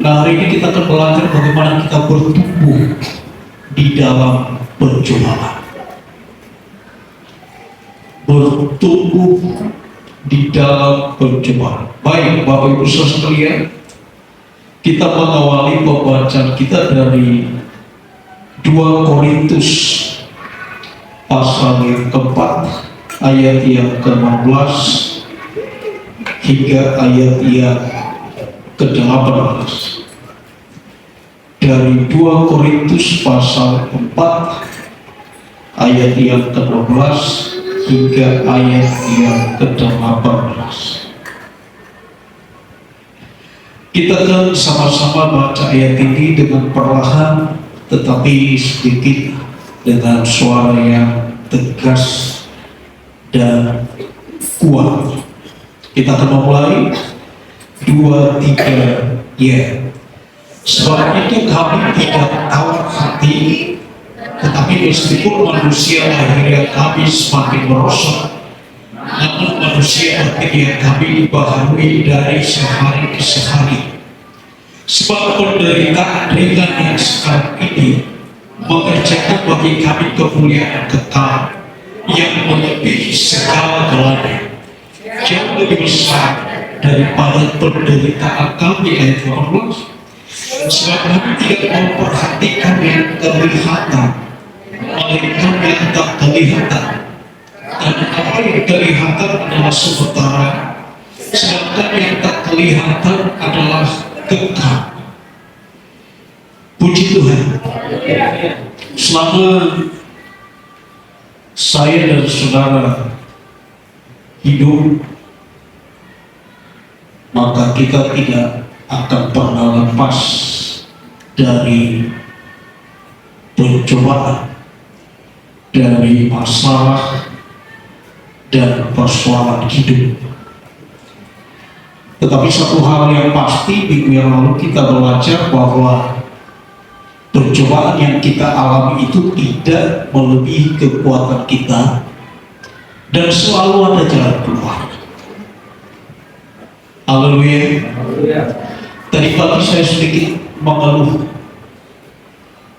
Nah, hari ini kita akan belajar bagaimana kita bertumbuh di dalam percobaan. Bertumbuh di dalam percobaan. Baik, Bapak Ibu Saudara sekalian, kita mengawali pembacaan kita dari 2 Korintus pasal yang keempat, ayat yang ke-16 hingga ayat yang ke-18. Dari 2 Korintus pasal 4 ayat yang ke-16 hingga ayat yang ke-18. Kita akan sama-sama baca ayat ini dengan perlahan tetapi sedikit dengan suara yang tegas dan kuat. Kita akan memulai 2, 3, ya. Sebab itu kami tidak tawar hati, tetapi meskipun manusia lahirnya kami semakin merosot, namun manusia batinnya kami dibaharui dari sehari ke sehari. Sebab penderitaan ringan yang sekarang ini mengerjakan bagi kami kemuliaan kekal yang melebihi segala-galanya, jauh lebih besar daripada penderitaan kami. Ayat 18. Sebab kami tidak memperhatikan yang kelihatan, melainkan yang tak kelihatan. Karena apa yang kelihatan adalah sementara, sedangkan yang tak kelihatan adalah kekal. Puji Tuhan. Selama saya dan saudara hidup, maka kita tidak akan pernah lepas dari pencobaan, dari masalah dan persoalan hidup. Tetapi satu hal yang pasti, minggu yang lalu kita belajar bahwa pencobaan yang kita alami itu tidak melebihi kekuatan kita dan selalu ada jalan keluar. Haleluya. Tadi pagi saya sedikit mengeluh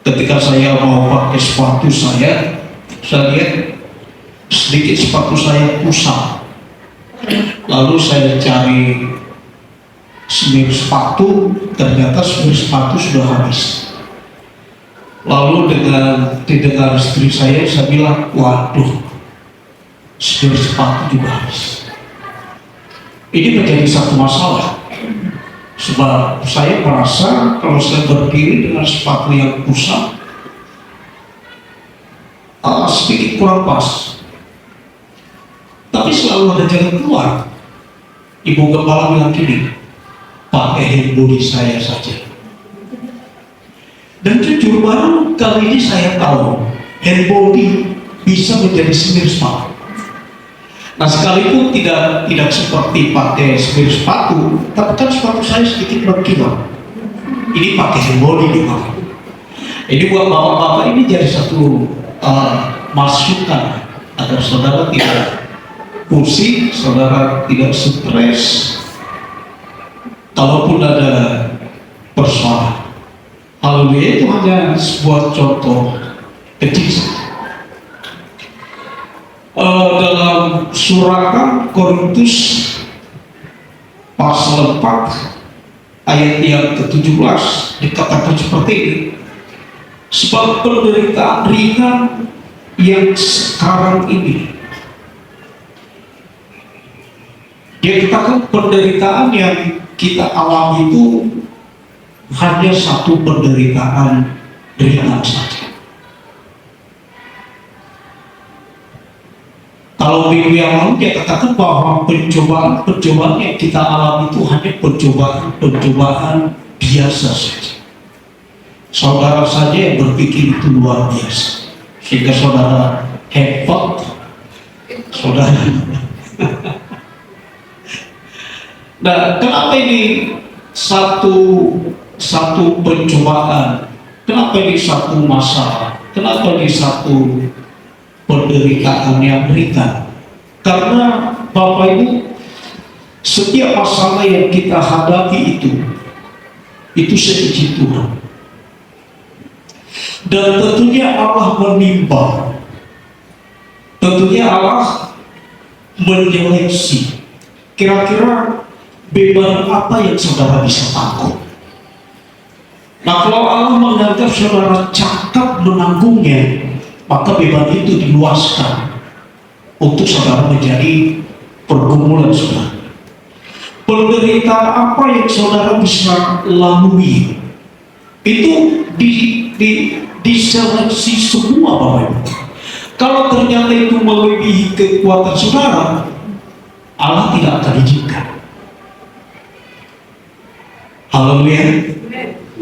ketika saya mau pakai sepatu saya lihat sedikit sepatu saya kusam. Lalu saya cari semir sepatu, ternyata semir sepatu sudah habis. Lalu didengar istri saya bilang, waduh, semir sepatu juga habis. Ini menjadi satu masalah. Sebab saya merasa kalau saya berdiri dengan sepatu yang kusam, sedikit kurang pas. Tapi selalu ada jalan keluar. Ibu Gembala bilang gini, pakai hand body saya saja. Dan jujur baru kali ini saya tahu hand body bisa menjadi semir sepatu. Nah, sekalipun tidak seperti pakai semir sepatu, tapi kan sepatu saya sedikit berkilau. Ini pakai hand body nih, Pak. Ini buat bapak-bapak ini jadi satu masukan agar saudara tidak pusing, saudara tidak stres kalaupun ada persoalan. Haleluya. Itu hanya sebuah contoh kecil saja. Dalam surat Korintus pasal 4 ayat yang ke-17 dikatakan seperti ini. Sebab penderitaan ringan yang sekarang ini, dia katakan penderitaan yang kita alami itu hanya satu penderitaan ringan saja. Kalau minggu yang lalu dia katakan bahwa pencobaan yang kita alami itu hanya pencobaan biasa saja. Saudara saja yang berpikir itu luar biasa, sehingga saudara hebat, saudara. Nah, kenapa ini satu pencobaan? Kenapa ini satu masalah? Kenapa ini satu penderitaan yang ringan? Karena Bapak Ibu, setiap masalah yang kita hadapi itu Itu seizin Tuhan. Dan tentunya Allah menimbang, tentunya Allah menyeleksi kira-kira beban apa yang saudara bisa tanggung. Nah, kalau Allah menganggap saudara cakap menanggungnya, maka beban itu diluaskan untuk saudara menjadi pergumulan saudara. Penderitaan apa yang saudara bisa lalui itu diseleksi semua Bapak Ibu. Kalau ternyata itu melebihi kekuatan saudara, Allah tidak akan izinkan. Haleluya.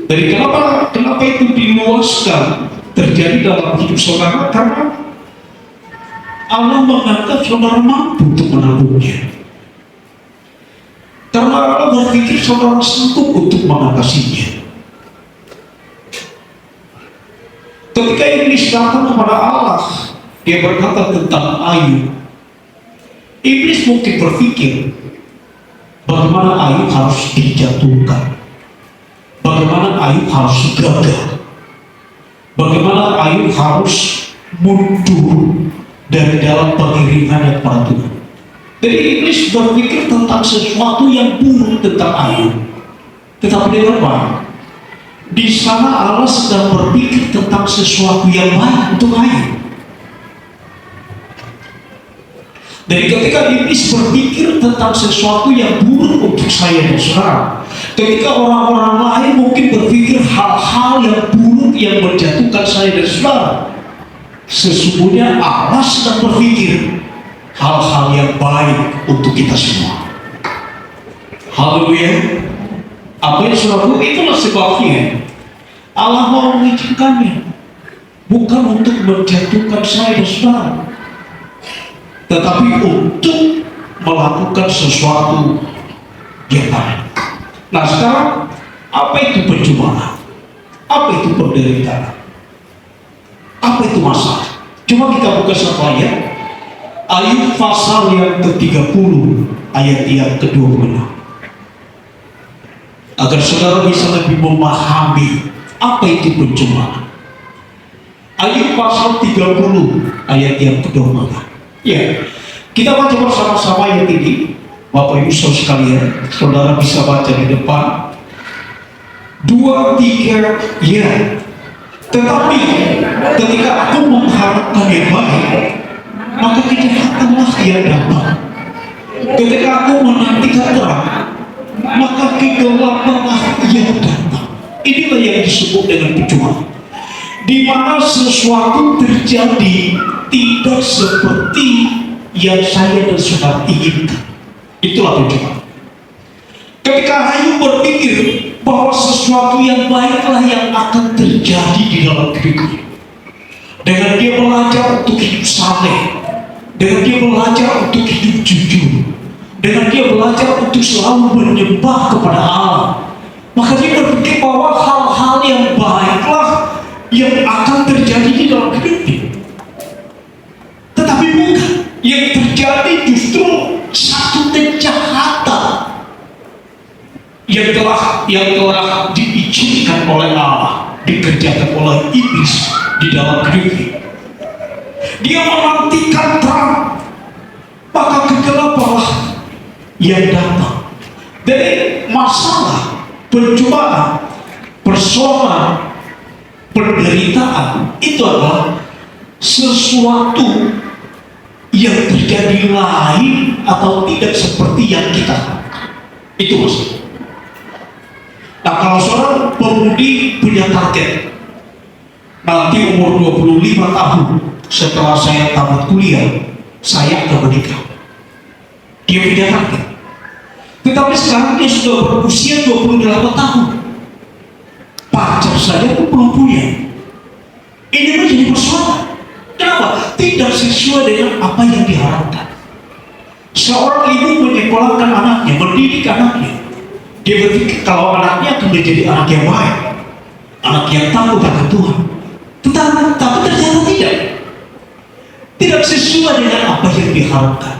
Jadi kenapa itu diluaskan terjadi dalam hidup saudara? Karena Allah menganggap saudara mampu untuk menanggungnya. Karena Allah berpikir saudara sanggup untuk mengatasinya. Ketika iblis datang kepada Allah, dia berkata tentang Ayub. Iblis mungkin berpikir bagaimana Ayub harus dijatuhkan, bagaimana Ayub harus gagal, bagaimana Ayub harus mundur dari dalam pengirimannya kepada Tuhan. Jadi iblis berpikir tentang sesuatu yang buruk tentang Ayub. Tetapi dengan baik, di sana Allah sedang berpikir tentang sesuatu yang baik untuk Ayub. Jadi ketika iblis berpikir tentang sesuatu yang buruk untuk saya dan saudara, ketika orang-orang lain mungkin berpikir hal-hal yang buruk yang menjatuhkan saya dan saudara, sesungguhnya Allah sedang berpikir hal-hal yang baik untuk kita semua. Haleluya. Apa yang saudara, itulah sebabnya Allah mau mengizinkannya, bukan untuk menjatuhkan saya dan saudara, tetapi untuk melakukan sesuatu yang baik. Nah sekarang, apa itu percobaan? Apa itu penderitaan? Apa itu masalah? Coba kita buka satu ayat. Ayub pasal yang ke-30 ayat yang ke-26, agar saudara bisa lebih memahami apa itu pencobaan. Ayub pasal 30 ayat yang ke-26. Ya, kita baca bersama-sama ayat ini. Bapak Ibu saudara sekalian, saudara bisa baca di depan. 2, 3, ya. Tetapi ketika aku mengharapkan yang baik, maka kejahatanlah yang datang. Ketika aku menantikan terang, maka kegelapanlah yang datang. Inilah yang disebut dengan perjuangan, di mana sesuatu terjadi tidak seperti yang saya dan saudara inginkan. Itulah perjuangan. Ketika Ayub berpikir bahwa sesuatu yang baiklah yang akan terjadi di dalam hidupnya, dengan dia belajar untuk hidup saleh, dengan dia belajar untuk hidup jujur, dengan dia belajar untuk selalu menyembah kepada Allah, maka dia berpikir bahwa hal-hal yang baiklah yang akan terjadi di dalam hidupnya. Tetapi bukan, yang terjadi justru satu kejahatan yang telah diizinkan oleh Allah, dikerjakan oleh iblis di dalam hidupnya. Dia menantikan terang, maka kegelapanlah yang datang. Jadi masalah, pencobaan, persoalan, penderitaan itu adalah sesuatu yang terjadi lain atau tidak seperti yang kita harapkan. Itu maksudnya. Nah, kalau seorang pemudi punya target, nanti umur 25 tahun setelah saya tamat kuliah, saya akan menikah. Dia punya target. Tetapi sekarang dia sudah berusia 28 tahun. Pacar saja pun belum punya. Ini menjadi persoalan. Kenapa? Tidak sesuai dengan apa yang diharapkan. Seorang ibu menyekolahkan anaknya, mendidik anaknya. Dia berpikir kalau anaknya akan menjadi anak yang baik, anak yang takut akan Tuhan. Tapi ternyata tidak sesuai dengan apa yang diharapkan.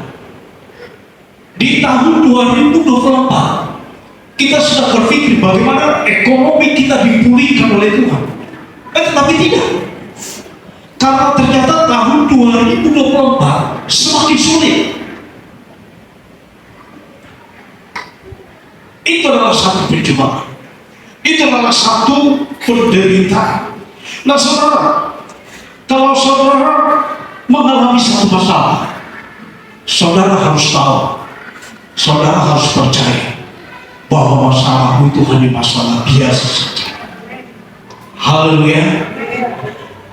Di tahun 2024, Kita sudah berpikir bagaimana ekonomi kita dipulihkan oleh Tuhan. Tetapi tidak. Karena ternyata tahun 2024 semakin sulit. Itu adalah satu pencobaan. Itu adalah satu penderitaan. Nah saudara, kalau saudara mengalami satu masalah, saudara harus tahu, saudara harus percaya bahwa masalah itu hanya masalah biasa saja. Haleluya.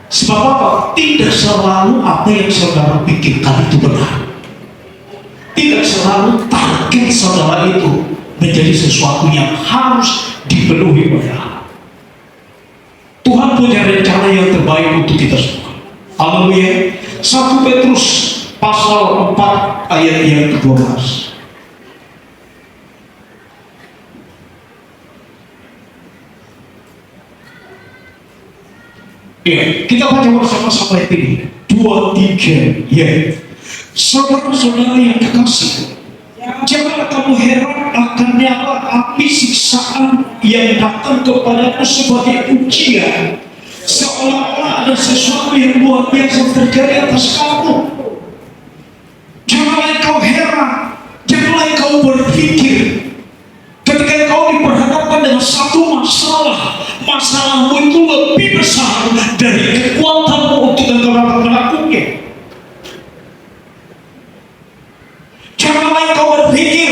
Sebab apa? Tidak selalu apa yang saudara pikirkan itu benar. Tidak selalu target saudara itu menjadi sesuatu yang harus dipenuhi oleh Allah. Tuhan punya rencana yang terbaik untuk kita semua. Haleluya. 1 Petrus pasal 4 ayat yang ke-12. Ya, kita baca bersama-sama ini 2-3 ya. Saudara-saudara yang kekasih, janganlah kamu heran akan nyala api siksaan yang datang kepadamu sebagai ujian, seolah-olah ada sesuatu yang luar biasa terjadi atas kamu. Janganlah kau heran, janganlah kau berpikir ketika kau diperhadapkan dengan satu masalah, masalahmu itu lebih besar dari kekuatanmu untuk engkau dapat melakukannya. Janganlah kau berpikir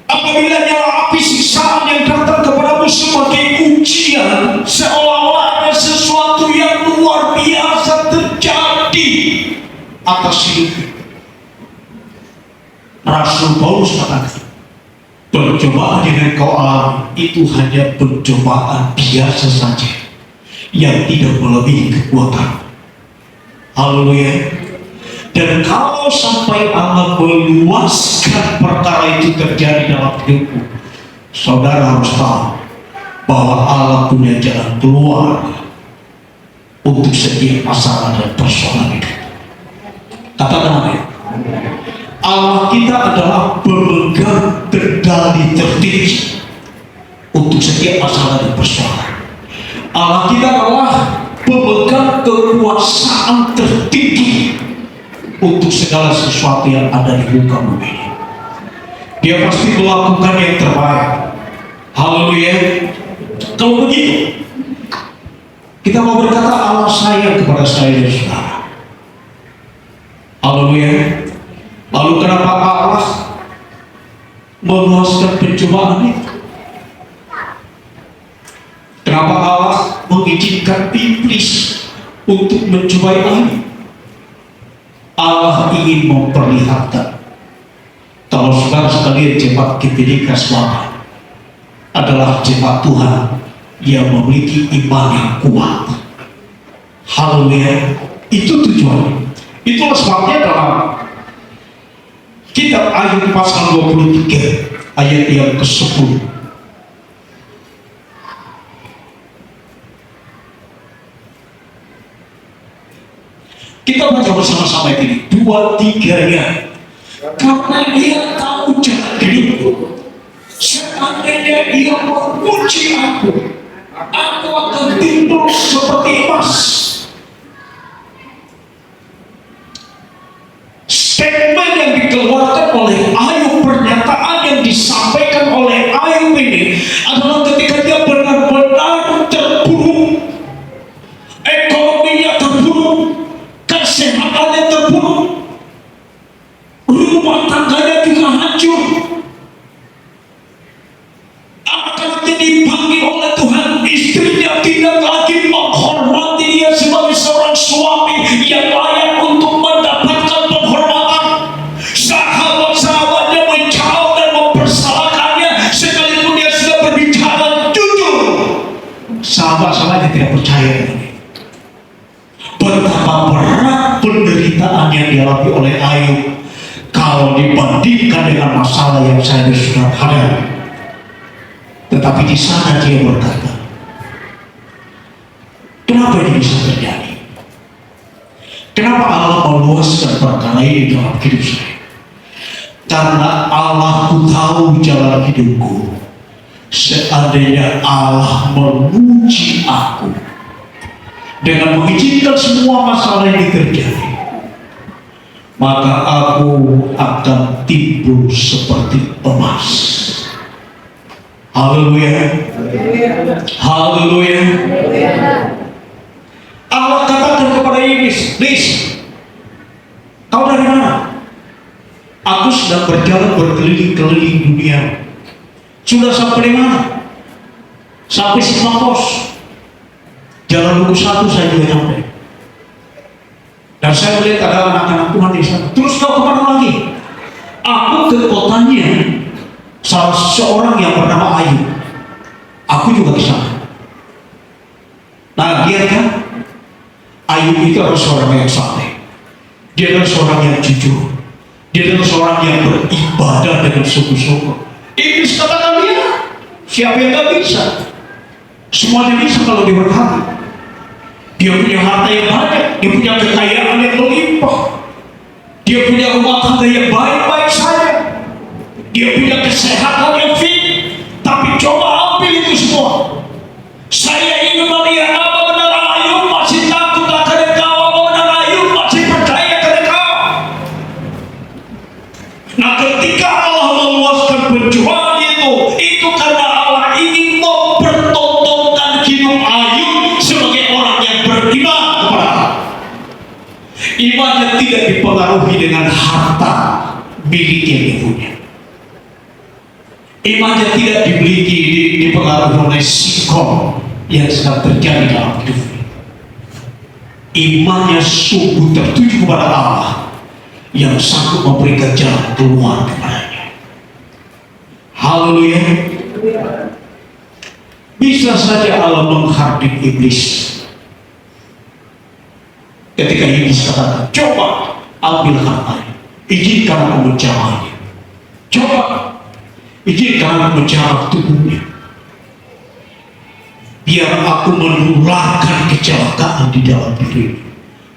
apabila nyala api siksaan yang datang kepadamu sebagai ujian, seolah-olah ada sesuatu yang luar biasa terjadi atas hidupmu. Rasul Paulus katakan, percobaan yang kau alami itu hanya percobaan biasa saja yang tidak melebihi kekuatan. Haleluya. Dan kalau sampai Allah meluaskan perkara itu terjadi dalam hidupmu, saudara harus tahu bahwa Allah punya jalan keluar untuk setiap masalah dan persoalan itu. Katakan amin. Allah kita adalah pemegang kendali tertinggi untuk setiap masalah dan persoalan. Allah kita adalah pemegang kekuasaan tertinggi untuk segala sesuatu yang ada di muka bumi ini. Dia pasti melakukan yang terbaik. Haleluya. Kalau begitu, kita mau berkata Allah sayang kepada saya dan saudara. Haleluya. Lalu kenapa Allah meluaskan pencobaan itu? Kenapa Allah mengizinkan iblis untuk mencobai Allah? Allah ingin memperlihatkan kalau saudara sekalian jemaat Gereja Selamat adalah jemaat Tuhan yang memiliki iman yang kuat. Haleluya. Itu tujuannya. Itulah sebabnya dalam kitab Ayub pasal 23 ayat yang ke-10. Kita baca bersama-sama ini 2-3-nya. Karena dia tahu jalan hidupku, seandainya ia menguji aku akan timbul seperti emas. Statement yang dikeluarkan oleh Ayub, pernyataan yang disampaikan oleh Ayub ini adalah ketika dia benar-benar terpuruk, ekonominya terpuruk, kesehatannya terpuruk, rumah tangganya juga hancur. Anak-anaknya dipanggil oleh Tuhan, istrinya tidak lagi menghormati dia sebagai seorang suami yang layak untuk mendapatkan penghormatan. Sahabat-sahabatnya menjauh dan mempersalahkannya sekalipun dia sudah berbicara jujur. Sahabat-sahabatnya tidak percaya ini. Betapa berat penderitaan yang dialami oleh Ayub kalau dibandingkan dengan masalah yang saya sudah hadapi. Tetapi di sana dia berkata, kenapa ini bisa terjadi? Kenapa Allah meluaskan perkara ini dalam hidup saya? Karena Allah ku tahu jalan hidupku, seandainya Allah menguji aku dengan mengizinkan semua masalah ini terjadi, maka aku akan timbul seperti emas. Haleluya. Haleluya. Allah katakan kepada Iblis, "Iblis, kau dari mana?" "Aku sedang berjalan berkeliling-keliling dunia." "Sudah sampai di mana?" "Sampai Simpang Pos. Jalan Lugu 1 saya juga sampai. Dan saya melihat ada anak-anak Tuhan di sana." "Terus kau kemana lagi?" "Aku ke kotanya salah seorang yang bernama Ayub. Aku juga ke sana." Nah, dia kan Ayub itu adalah seorang yang saleh. Dia adalah seorang yang jujur. Dia adalah seorang yang beribadah dengan sungguh-sungguh. Iblis katakan dia, siapa yang gak bisa? Semuanya bisa kalau dia berhati. Dia punya harta yang banyak, dia punya kekayaan yang melimpah, dia punya rumah tangga yang baik-baik saja, dia punya kesehatan yang fit. Tapi coba ambil itu semua. Saya ingin melihat apa benar Ayub masih takut akan engkau, apa benar Ayub masih percaya akan engkau. Nah, ketika Allah meluaskan perjuangan itu karena Allah ingin mempertontonkan hidup Ayub sebagai orang yang beriman kepada Allah. Imannya tidak dipengaruhi dengan harta milik yang dia punya. Imannya tidak dipengaruhi oleh sikap yang sedang terjadi dalam hidupnya. Imannya sungguh tertuju kepada Allah yang sanggup memberikan jalan keluar kepadanya. Haleluya. Bisa saja Allah menghardik iblis. Ketika iblis katakan, "Coba ambil hartanya, izinkan aku menjamahnya. Coba izinkan aku menjamah tubuhnya, biar aku menularkan kecelakaan di dalam dirinya."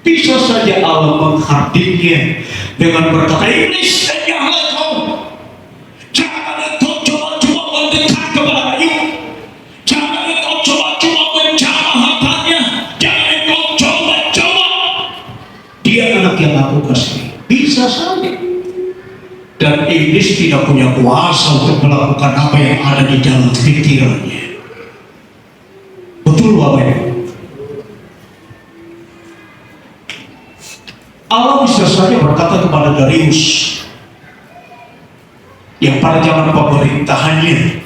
Bisa saja Allah menghardiknya dengan berkata, "Iblis, janganlah kau, jangan kau coba-coba mendekat kepada Ayub, jangan kau coba-coba menjamah hartanya, jangan kau coba-coba, dia anak yang aku kasih." Bisa saja. Dan iblis tidak punya kuasa untuk melakukan apa yang ada di dalam pikirannya. Betul Bapak Ibu? Allah bisa saja berkata kepada Darius yang pada zaman pemerintahannya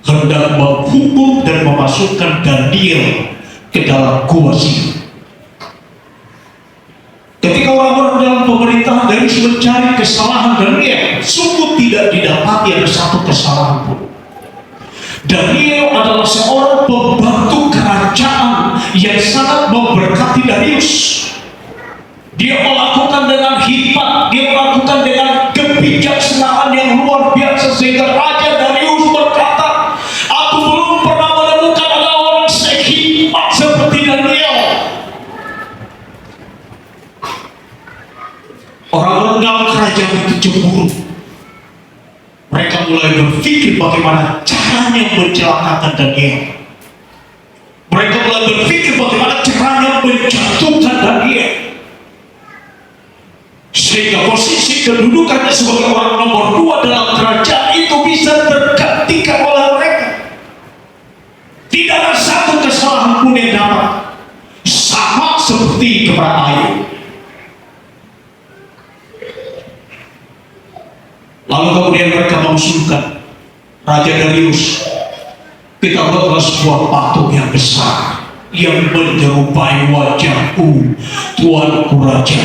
hendak menghukum dan memasukkan Daniel ke dalam gua singa. Ketika orang-orang dalam pemerintahan Darius mencari kesalahan Daniel, sungguh tidak didapati ada satu kesalahan pun. Daniel adalah seorang pembantu kerajaan yang sangat memberkati Darius. Dia melakukan dengan hikmat, dia melakukan dengan kebijaksanaan yang luar biasa, sehingga Raja Darius berkata, "Aku belum pernah menemukan ada orang sehikmat seperti Daniel." Orang-orang dalam kerajaan itu cemburu. Mereka mulai berpikir bagaimana caranya mencelakakan Daniel. Mereka mulai berpikir bagaimana caranya menjatuhkan Daniel, sehingga posisi kedudukannya sebagai orang nomor 2 dalam kerajaan itu bisa tergantikan oleh mereka. Tidak ada satu kesalahan pun yang dapat sama seperti kepada Ayub. Lalu kemudian mereka mengusulkan, Raja Darius, kita buatlah sebuah patung yang besar yang menyerupai wajahku, tuanku raja.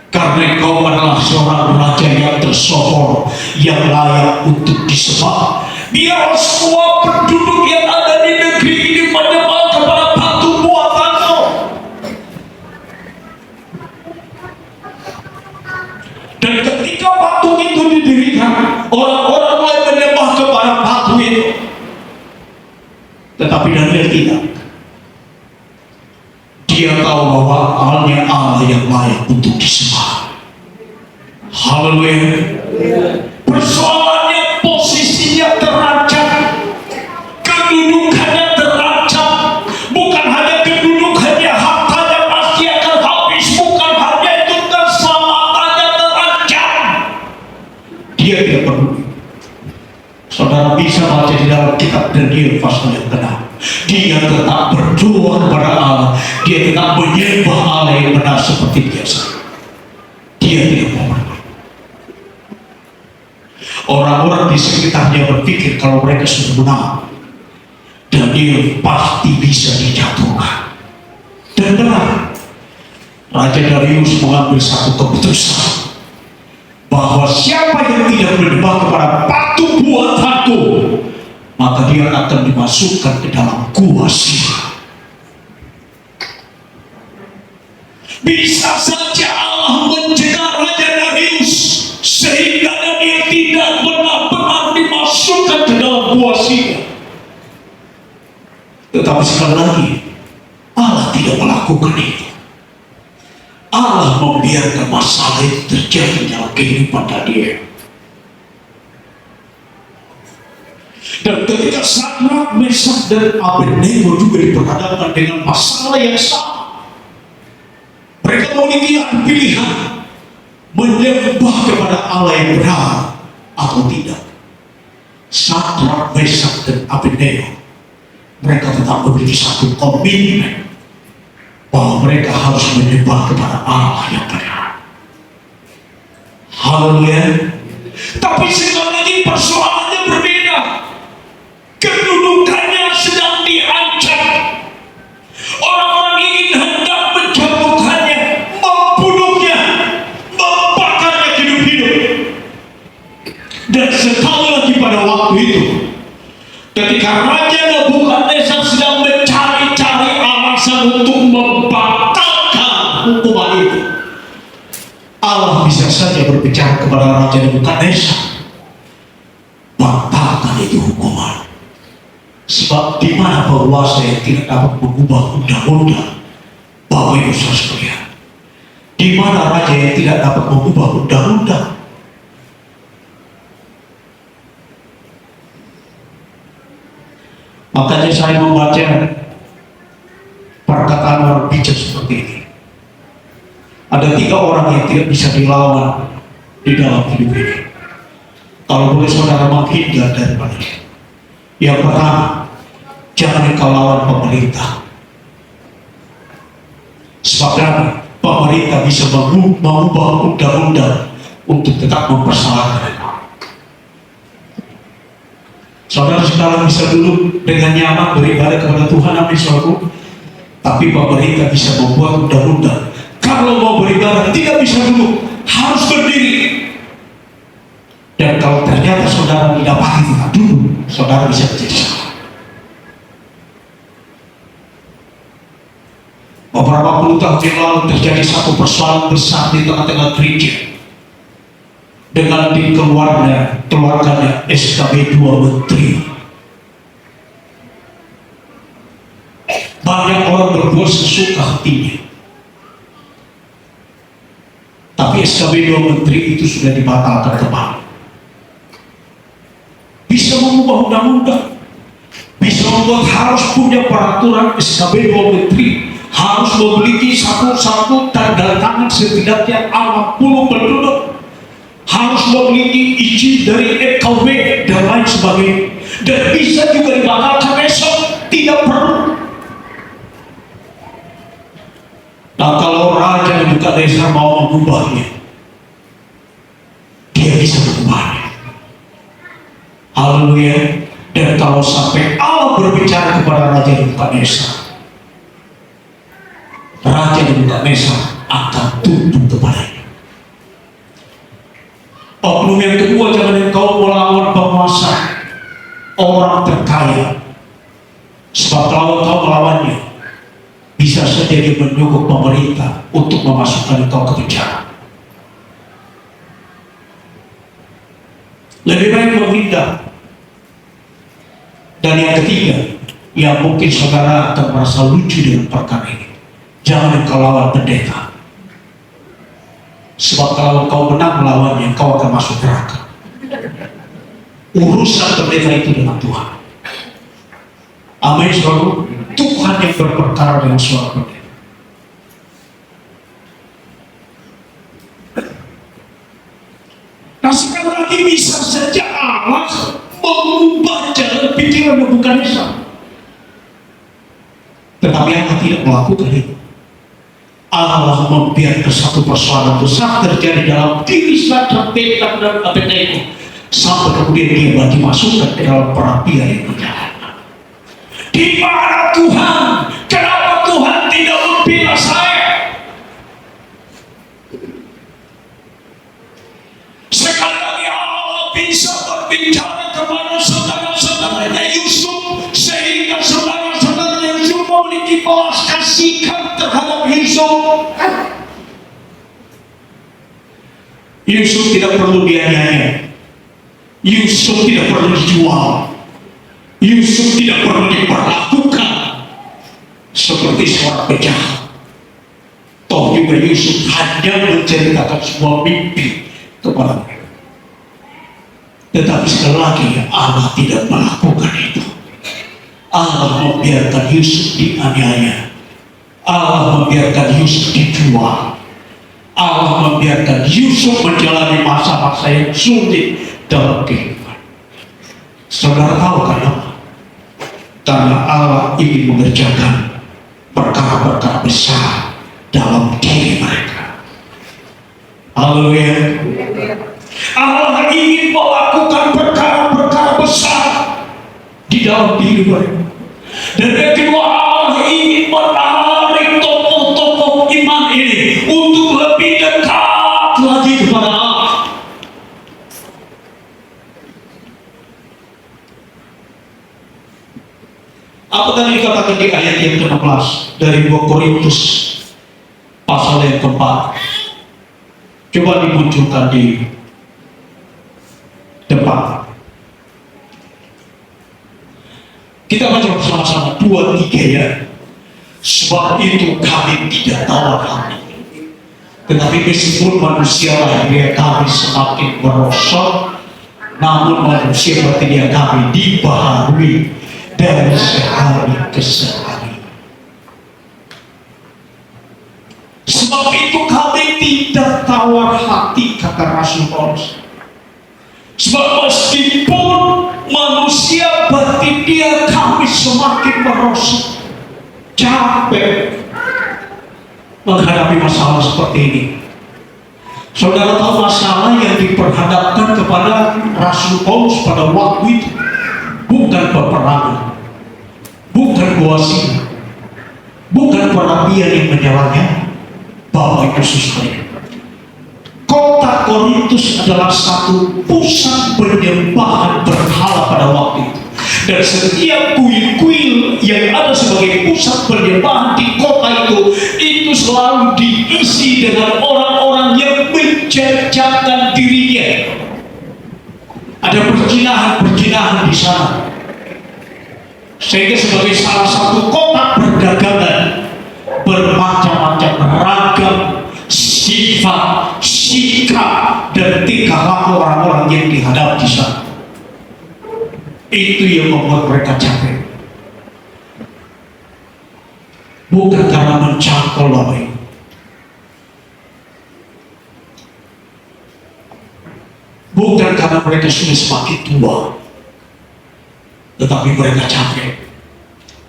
Karena engkau adalah seorang raja yang tersohor, yang layak untuk disembah. Biar semua penduduk yang ada di negeri ini menyembah kepada patung buatanmu. Dan ketika patung itu didirikan, orang-orang mulai menyembah kepada patung itu. Tetapi Daniel tidak. Dia tahu bahwa hanya Allah yang layak untuk disembah. Haleluya. Persoalannya posisinya terancam dan dia pasal yang benar. Dia tetap berdoa kepada Allah. Dia tetap menyembah Allah yang benar seperti biasa. Dia tidak mau berdoa. Orang-orang di sekitarnya berpikir kalau mereka sudah menang, Daniel pasti bisa dijatuhkan. Dan benar, Raja Darius mengambil satu keputusan bahwa siapa yang tidak menyembah kepada patung buatanku, maka dia akan dimasukkan ke dalam gua Sihir. Bisa saja Allah mencegah Raja Darius sehingga Daniel tidak benar-benar dimasukkan ke dalam gua Sihir. Tetapi sekali lagi, Allah tidak melakukan itu. Allah membiarkan masalah itu terjadi dalam kehidupan Daniel. Dan ketika Sadrak, Mesak, dan Abednego juga diperhadapkan dengan masalah yang sama, mereka memiliki pilihan menyembah kepada Allah yang benar atau tidak. Sadrak, Mesak, dan Abednego, mereka tetap memiliki satu komitmen bahwa mereka harus menyembah kepada Allah yang benar. Haleluya. Tapi sekali lagi persoalannya berbeda. Kedudukannya sedang diancam. Orang-orang ingin hendak menjatuhkannya, membunuhnya, membakarnya hidup-hidup. Dan sekali lagi pada waktu itu, ketika Raja Nebukadnezar sedang mencari-cari alasan untuk membatalkan hukuman itu, Allah bisa saja berbicara kepada Raja Nebukadnezar, batalkan itu hukuman. Sebab di mana penguasa yang tidak dapat mengubah undang-undang, Bapak Ibu Saudara sekalian, di mana raja yang tidak dapat mengubah undang-undang? Makanya saya membaca perkataan orang bijak seperti ini. Ada 3 orang yang tidak bisa dilawan di dalam hidup ini. Kalau boleh saudara menghindar daripadanya. Yang pertama, jangan engkau lawan pemerintah. Sebab pemerintah bisa mengubah undang-undang untuk tetap mempersalahkan. Saudara sekarang bisa duduk dengan nyaman beribadah kepada Tuhan, amin saudara. Tapi pemerintah bisa membuat undang-undang. Kalau mau beribadah tidak bisa duduk, harus berdiri. Dan kalau ternyata saudara didapati tidak duduk, saudara bisa menjadi salah. Beberapa puluh tahun yang lalu terjadi satu persoalan besar di tengah-tengah gereja dengan dikeluarkannya SKB 2 Menteri. Banyak orang berbuat sesuka hatinya, tapi SKB 2 Menteri itu sudah dibatalkan kembali. Bisa mengubah undang-undang, bisa membuat harus punya peraturan SKB 2 Menteri, harus memiliki satu tanda tangan setidaknya 60 penduduk, harus memiliki izin dari EKB dan lain sebagainya. Dan bisa juga dibatalkan besok, tidak perlu. Nah, kalau Raja Nebukadnezar mau mengubahnya, dia bisa mengubahnya. Haleluya. Dan kalau sampai Allah berbicara kepada Raja Nebukadnezar, Raja Nebukadnezar akan tunduk kepadanya. Oknum yang kedua, jangan engkau melawan penguasa, orang terkaya. Sebab kalau engkau melawannya, bisa saja dia menyogok pemerintah untuk memasukkan engkau ke penjara. Lebih baik menghindar. Dan yang ketiga, yang mungkin saudara akan merasa lucu dengan perkara ini, jangan engkau lawan pendeta. Sebab kalau engkau menang melawannya, engkau akan masuk neraka. Urusan pendeta itu dengan Tuhan. Amin saudara. Tuhan yang berperkara dengan suara pendeta. Nah sekali lagi bisa saja Allah mengubah jalan pikiran yang bukan Islam. Tetapi Allah tidak melakukan itu. Allah membiarkan satu persoalan besar terjadi dalam diri Sadrak, Mesak dan Abednego, sampai kemudian dia dimasukkan ke dalam perapian yang berjalan. Di mana Tuhan? Kenapa Tuhan tidak membela saya? Sekali lagi Allah bisa berbicara kepada saudara-saudaranya Yusuf, sehingga saudara-saudaranya Yusuf memiliki belas kasihan terhadap Yusuf. Yusuf tidak perlu dianiaya, Yusuf tidak perlu dijual, Yusuf tidak perlu diperlakukan seperti seorang penjahat. Toh juga Yusuf hanya menceritakan sebuah mimpi kepada mereka. Tetapi sekali lagi Allah tidak melakukan itu. Allah membiarkan Yusuf dianiaya, Allah membiarkan Yusuf dijual, Allah membiarkan Yusuf menjalani masa-masa yang sulit dalam kehidupan. Saudara tahu kenapa? Karena Allah ingin mengerjakan perkara-perkara besar dalam diri mereka. Haleluya. Allah ingin melakukan perkara-perkara besar di dalam diri mereka. Dan yang kedua, Allah ingin menarik tokoh-tokoh iman ini untuk lebih dekat lagi kepada Allah. Apa tadi dikatakan di ayat yang ke-16 dari 2 Korintus pasal yang keempat? Coba dimunculkan di depan. Kita baca bersama-sama 2-3 ya. Sebab itu kami tidak tawar hati, tetapi meskipun manusia lahiriah kami semakin merosot, namun manusia batinnya kami dibaharui dari sehari ke sehari. Sebab itu kami tidak tawar hati, kata Rasul Paulus. Sebab meskipun manusia batinnya kami semakin merosot, capek menghadapi masalah seperti ini. Saudara tahu masalah yang diperhadapkan kepada Rasul Paulus pada waktu itu bukan peperangan, bukan goasi, bukan perapian yang menyerangnya. Bapak Ibu sekalian, kota Korintus adalah satu pusat penyembahan berhala pada waktu itu. Dan setiap kuil-kuil yang ada sebagai pusat penyembahan di kota itu selalu diisi dengan orang-orang yang menjajakan dirinya. Ada perjinahan-perjinahan di sana. Sehingga sebagai salah satu kota perdagangan, bermacam-macam ragam sifat, sikap, dan tingkah laku orang-orang yang dihadapi di sana. Itu yang membuat mereka capek. Bukan karena mencangkul lain, bukan karena mereka sudah semakin tua, tetapi mereka capek.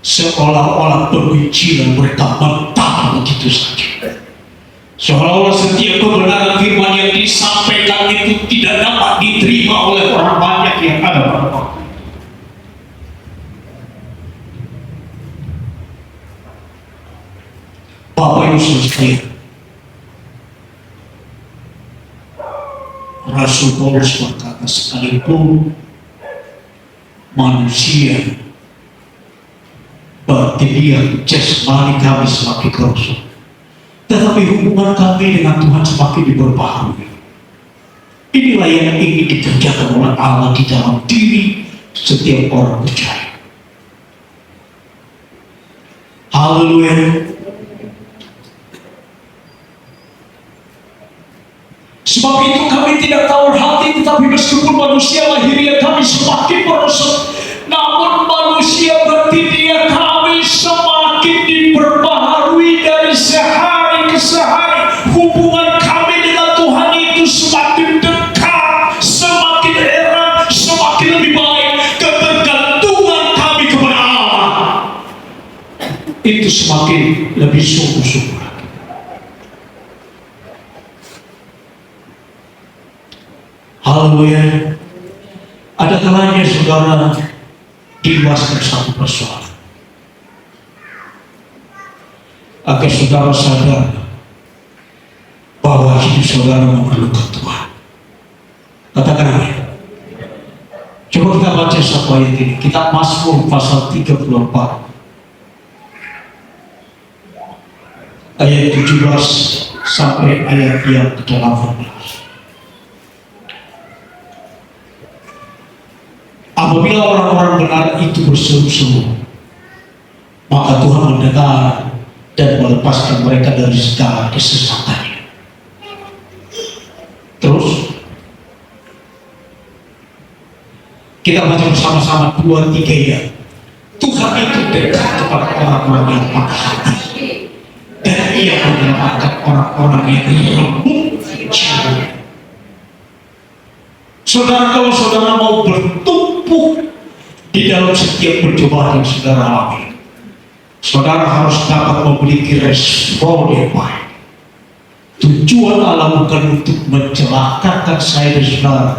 Seolah-olah pemikiran mereka mentah begitu saja. Seolah-olah setiap kebenaran firman yang disampaikan itu tidak dapat diterima oleh orang banyak yang ada pada waktu. Bapak Ibu sekalian, Rasul Paulus berkata, sekalipun manusia batin jasmani kami semakin kerosot, tetapi hubungan kami dengan Tuhan semakin diperbaharui. Inilah yang ingin dikerjakan oleh Allah di dalam diri setiap orang percaya. Haleluya. Sebab itu kami tidak tawar hati, tetapi meskipun manusia lahiriah kami semakin merosot, namun manusia batinnya kami semakin diperbaharui dari sehari ke sehari. Hubungan kami dengan Tuhan itu semakin dekat, semakin erat, semakin lebih baik. Ketergantungan itu semakin lebih sungguh-sungguh. Haleluya. Ada kalanya saudara diluaskan satu persoalan agar saudara sadar bahwa hidup saudara memerlukan Tuhan. Katakan amin. Coba kita baca satu ayat ini. Kitab Mazmur pasal 34 ayat 17 sampai ayat yang ke-18. Apabila orang-orang benar itu berseru-seru, maka Tuhan mendengar dan melepaskan mereka dari segala kesesatannya. Terus kita baca bersama-sama 2-3 ya. Tuhan itu dekat kepada orang-orang yang patah hati, dan Ia menyelamatkan orang-orang yang lembut jiwa. Saudara, kalau saudara mau bertumbuh di dalam setiap percobaan yang saudara alami, saudara harus dapat memiliki respon yang baik. Tujuan Allah bukan untuk mencelakakan saya dan saudara,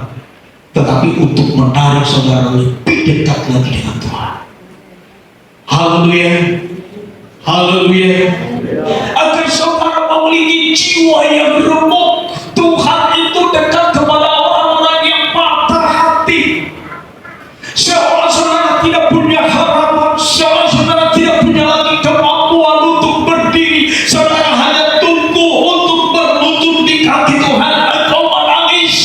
tetapi untuk menarik saudara lebih dekat lagi dengan Tuhan. Haleluya. Haleluya. Agar saudara memiliki jiwa yang remuk. Tuhan itu dekat kepada orang-orang yang patah hati. Seolah saudara tidak punya harapan, seolah saudara tidak punya lagi kemampuan untuk berdiri, saudara hanya tunggu untuk berlutut di kaki Tuhan, engkau menangis.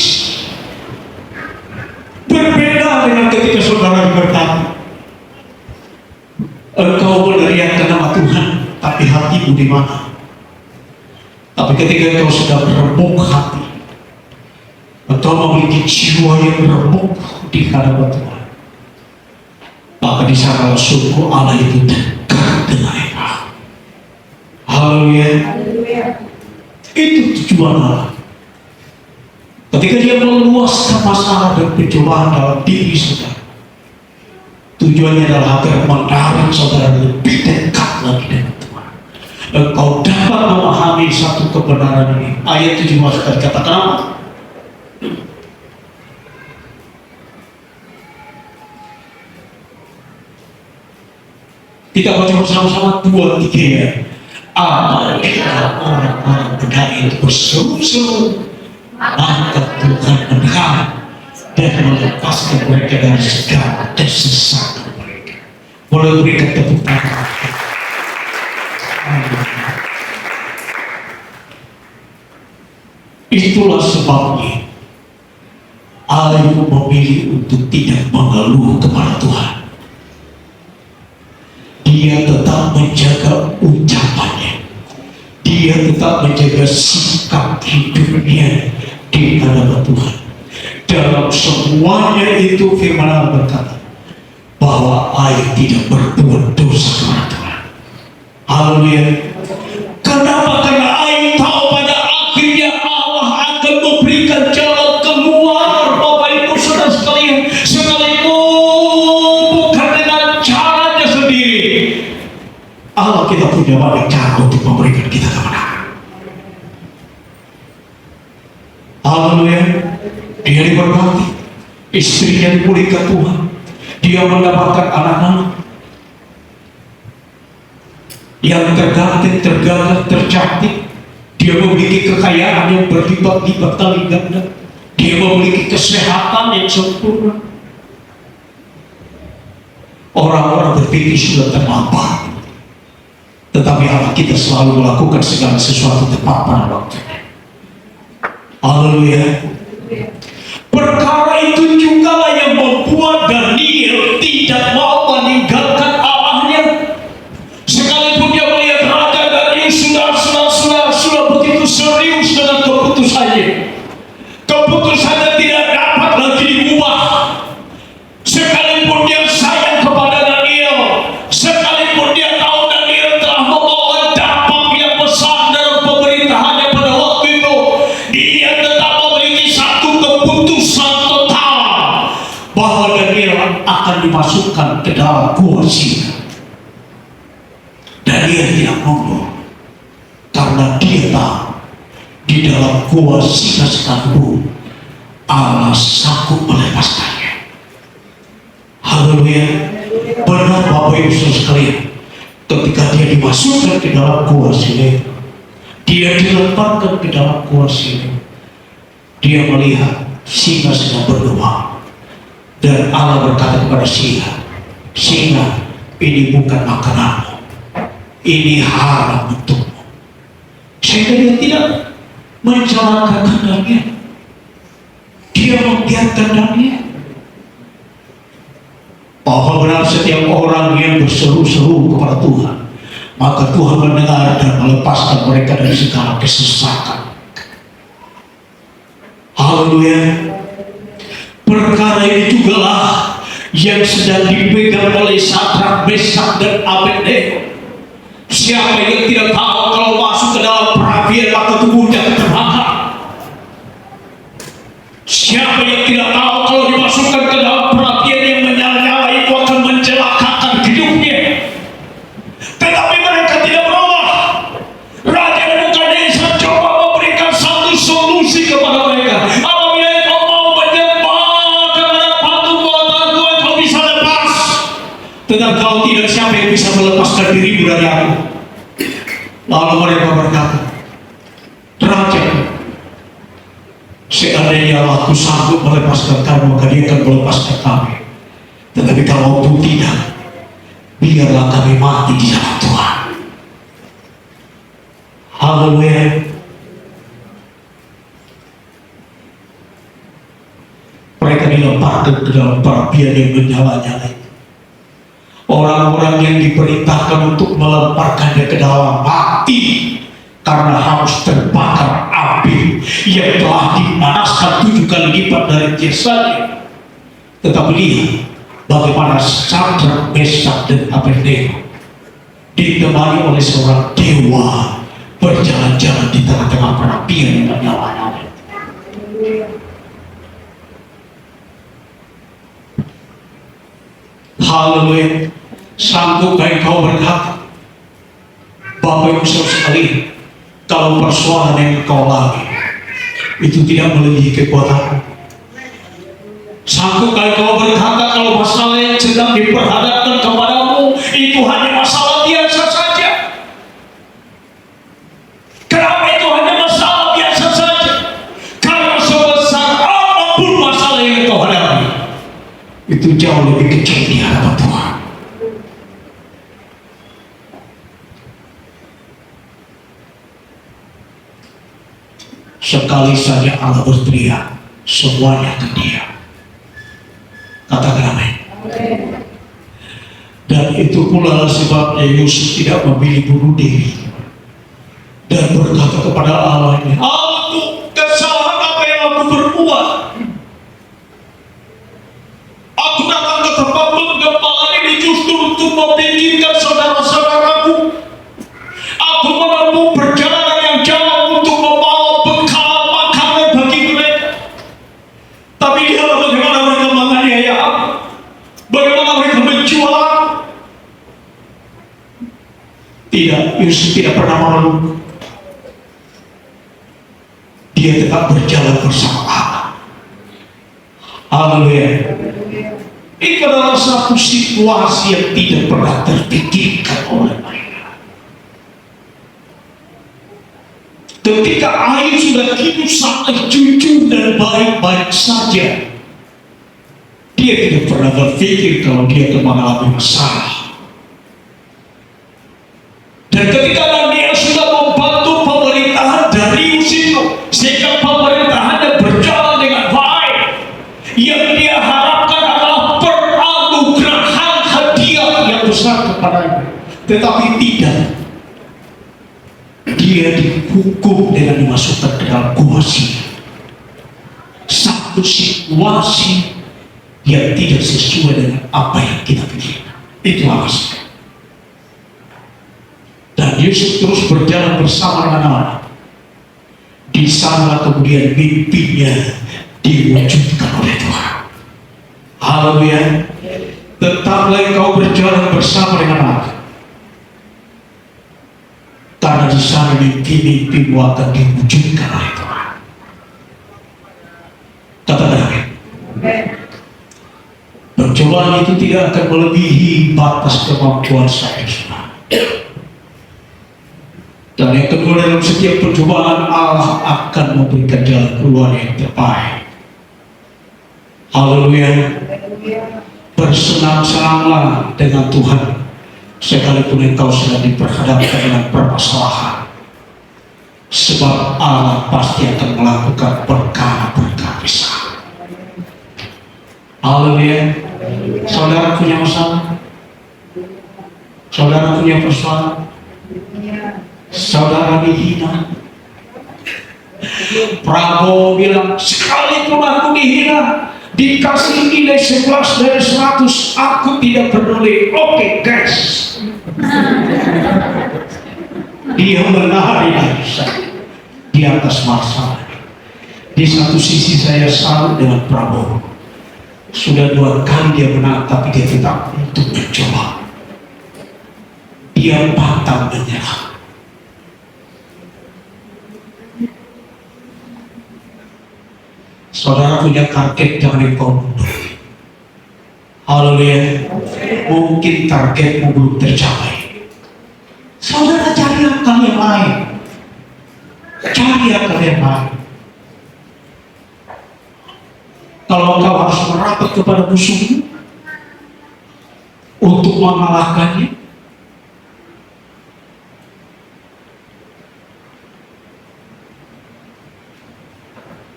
Berbeda dengan ketika saudara diberkati, engkau meneriakkan nama Tuhan, tapi hatimu di mana? Tapi ketika engkau sudah remuk hati, engkau memiliki jiwa yang remuk di hadapan Tuhan, maka di sana sungguh Allah itu dekat dengan engkau. Haleluya. Itu tujuan Allah. Ketika Dia meluaskan masalah dan pencobaan dalam diri saudara, tujuannya adalah agar menarik saudara lebih dekat lagi dengan Tuhan. Engkau dapat memahami satu kebenaran ini. Ayat 17 tadi katakan apa? Kita baca bersama-sama 2-3 ya. Apabila orang-orang benar itu berseru-seru, maka Tuhan mendengar dan melepaskan mereka dari segala kesesatan mereka. Boleh berikan tepuk tangan. Itulah sebabnya Ayub memilih untuk tidak mengeluh kepada Tuhan. Dia tetap menjaga ucapannya. Dia tetap menjaga sikap hidupnya di hadapan Tuhan. Dalam semuanya itu firman Allah berkata bahwa Ayub tidak berbuat dosa kepada Tuhan. Haleluya. Kenapa? Karena Ayub tahu pada akhirnya Allah akan memberikan jalan keluar. Bapak Ibu saudara sekalian, sekalipun bukan dengan caranya sendiri, Allah kita punya banyak cara untuk memberikan kita kemenangan. Haleluya. Dia diberkati, istrinya dipulihkan Tuhan, dia mendapatkan anak-anak yang terganti, tergagah, tercantik. Dia memiliki kekayaan yang berlipat-lipat kali ganda. Dia memiliki kesehatan yang sempurna. Orang-orang berpikir sudah terlambat, tetapi Allah kita selalu melakukan segala sesuatu tepat pada waktunya. Haleluya. Perkara itu juga lah yang membuat Daniel tidak mau meninggalkan Allahnya. Sekalipun dia melihat Raja Daniel sudah begitu serius dengan keputusannya. Keputusannya tidak dapat lagi diubah. Sekalipun dia sayang kepada Daniel, sekalipun dia tahu Daniel telah membawa dampak yang besar dalam pemerintahannya pada waktu itu, dia tetap memiliki satu keputusan total bahwa Daniel akan dimasukkan ke dalam gua singa. Dan mundur karena dia tahu di dalam gua singa sekalipun Allah sanggup melepaskannya. Haleluya. Benar Bapak Ibu Saudara sekalian, ketika dia dimasukkan ke dalam gua singa, dia dilemparkan ke dalam gua singa, dia melihat singa sedang berdoa, dan Allah berkata kepada singa, ini bukan makananmu, ini haram untukmu. Sehingga dia tidak mencelakakan Daniel, dia membiarkan Daniel. Bahwa benar setiap orang yang berseru-seru kepada Tuhan, maka Tuhan mendengar dan melepaskan mereka dari segala kesesatan. Haleluya. Perkara ini juga lah yang sedang dipegang oleh Sadrak, Mesak, dan Abednego. Siapa yang tidak tahu kalau masuk ke dalam perapian maka tubuhnya terbakar? Siapa yang tidak tahu kalau dimasukkan ke dalam perapian yang menyala-nyala itu akan mencelakakan hidupnya? Tetapi mereka tidak berubah. Raja Nebukadnezar coba memberikan satu solusi kepada mereka. Apabila kau mau menyembah kepada patung buatanku, kau bisa lepas. Tetapi kalau tidak, siapa yang bisa melepaskan dirimu dari aku? Lalu mereka berkata, Raja, seandainya aku sanggup melepaskan kamu, maka dia akan melepaskan kami. Tetapi kalau pun tidak, biarlah kami mati di dalam Tuhan. Haleluya. Mereka dilemparkan ke dalam perapian yang menyala-nyala. Orang-orang yang diperintahkan untuk melemparkannya ke dalam mati karena harus terbakar api yang telah dipanaskan 7 kali lipat dari jasadnya. Tetapi lihat bagaimana Sadrak, Mesak, dan Abednego ditemani oleh seorang dewa berjalan-jalan di tengah-tengah perapian yang menyala-nyala. Haleluya. Sanggupkah engkau berkata, Bapak Ibu Saudara sekalian, kalau persoalan yang engkau alami itu tidak melebihi kekuatanmu? Sanggupkah engkau berkata kalau masalah yang sedang diperhadapkan kepadamu itu hanya masalah biasa saja? Kenapa itu hanya masalah biasa saja? Karena sebesar apapun masalah yang engkau hadapi, itu jauh lebih kecil di hadapan Tuhan. Sekali saja Allah berteriak, semuanya ke Dia. Katakan amin. Dan itu pula sebabnya Yusuf tidak memilih bunuh diri dan berkata kepada Allahnya, aku kesalahan apa yang aku berbuat? Aku datang ke tempat penggembala ini justru untuk memikirkan saudara-saudaraku. Aku menempuh perjalanan yang jauh untuk membawa bekal makanan bagi mereka. Tapi lihatlah bagaimana mereka menganiaya aku, bagaimana mereka menjual aku. Tidak, Yusuf tidak pernah malu. Dia tetap berjalan bersama Allah. Haleluya. Itu adalah satu situasi yang tidak pernah terpikirkan oleh mereka. Ketika air sudah gitu sangat jujur dan baik-baik saja, dia tidak pernah berpikir kalau dia akan mengalami masalah. Dan ketika Daniel sudah membantu pemerintahan Darius itu, sehingga pemerintahannya berjalan dengan baik, yang dia harapkan adalah penganugerahan hadiah yang besar kepadanya. Tetapi tidak, dia dihukum dengan dimasukkan ke dalam gua singa. Satu situasi yang tidak sesuai dengan apa yang kita pikirkan. Itu alasannya. Dan Yusuf terus berjalan bersama dengan Allah. Di sana kemudian mimpinya diwujudkan oleh Tuhan. Haleluya. Tetaplah engkau berjalan bersama dengan Allah. Karena di sana mimpi-mimpimu akan diwujudkan oleh Tuhan. Kata David, percobaan itu tidak akan melebihi batas kemampuan saya, saudara. Dan yang kedua, dalam setiap percobaan Allah akan memberikan jalan keluar yang terbaik. Haleluya. Bersenang-senanglah dengan Tuhan sekalipun engkau sedang diperhadapkan dengan permasalahan, sebab Allah pasti akan melakukan perkara-perkara besar. Haleluya. Saudara punya masalah, saudara punya persoalan, saudara dihina. Prabowo bilang, sekalipun aku dihina, dikasih nilai 11 dari 100, aku tidak peduli. Oke, guys. Dia menari di atas masalah. Di satu sisi saya salut dengan Prabowo. Sudah 2 kali dia menang, tapi dia tetap untuk mencoba. Dia pantang menyerah. Saudara punya target, jangan engkau mundur. Haleluya. Mungkin targetmu belum tercapai. Saudara cari akal yang lain. Cari akal yang lain. Kalau engkau harus merapat kepada musuhmu untuk mengalahkannya,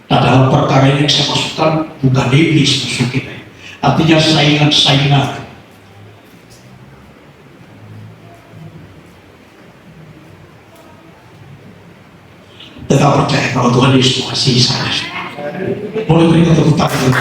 padahal perkara ini yang saya masukkan bukan iblis musuh kita. Artinya saingan-saingan. Tetap percaya kalau Tuhan Yesus masih sana. Boleh berikan tepuk tangan.